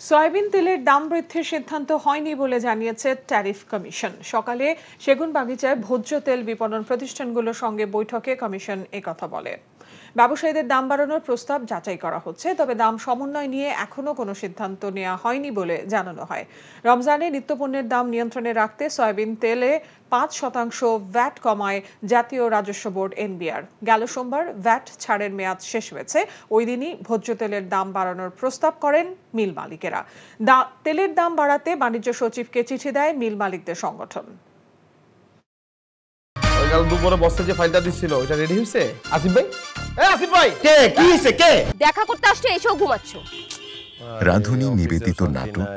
Soybean তেলের দাম বৃদ্ধির সিদ্ধান্ত হয়নি বলে জানিয়েছে ট্যারিফ কমিশন। সকালে সেগুনবাগিচায় ভোজ্য তেল বিপণন প্রতিষ্ঠানগুলোর সঙ্গে বৈঠকে কমিশন একথা বলে। ব্যবসায়ীদের দাম বাড়ানোর প্রস্তাব যাচাই করা হচ্ছে, তবে দাম সমন্বয় নিয়ে এখনো কোনো সিদ্ধান্ত নেওয়া হয়নি বলে জানানো হয়। রমজানে নিত্যপণ্যের দাম নিয়ন্ত্রণে রাখতে সয়াবিন তেলে ৫% ভ্যাট কমায় জাতীয় রাজস্ব বোর্ড এনবিআর। গেল সোমবার ভ্যাট ছাড়ের মেয়াদ শেষ হয়েছে। ওই দিনই ভোজ্য তেলের দাম বাড়ানোর প্রস্তাব করেন মিল মালিকেরা। তেলের দাম বাড়াতে বাণিজ্য সচিবকে চিঠি দেয় মিল মালিকদের সংগঠন। কাল দুপুরে বস্তা যে ফাইলটা দিছিল ওটা রেডি হইছে? আসিফ ভাই, আসিফ ভাই, কে কি হইছে? কে দেখা করতে আসছে এসেও ঘুমাচ্ছো? রাধুনী নিবেদিত নাটক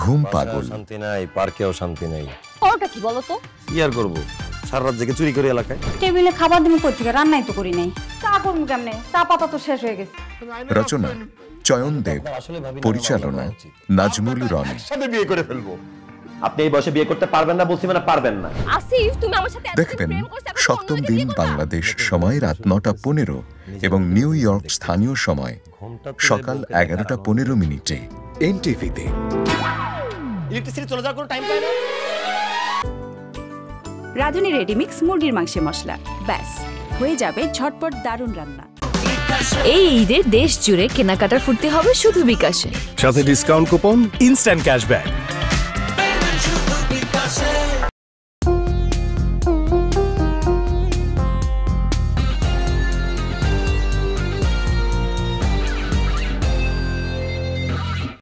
ঘুম পাগল। শান্তি নাই, পার্কেও শান্তি নাই। ওটা কি বলো তো? কি আর করব, সারা রাত জেগে চুরি করে এলাকায়। টেবিলে খাবার দিমু কই থেকে? রান্নাই তো করি নাই। চা করমু কেমনে? চা পাতা তো শেষ হয়ে গেছে। রচনা চয়ন দেব, পরিচালনা নাজমুল রন। সাথে বিয়ে করে ফেলবো। আপনি এই বয়সে বিয়ে করতে পারবেন না বলছি, মানে পারবেন না। আসিফ, তুমি আমার সাথে দেখবেন সপ্তম দিন বাংলাদেশ সময় রাত ৯:১৫ এবং নিউ ইয়র্ক স্থানীয় সময় সকাল ১১:১৫ এনটিভিতে। ইলেকট্রিসিটি চলে যাওয়ার কোনো টাইম পায় না। রাধুনী রেডিমিক্স মুরগির মাংসের মশলা, ব্যাস হয়ে যাবে ঝটপট দারুণ রান্না। এই ঈদে দেশ জুড়ে কেনাকাটার ফুর্তি হবে শুধু বিকাশে, সাথে ডিসকাউন্ট কুপন, ইনস্ট্যান্ট ক্যাশব্যাক।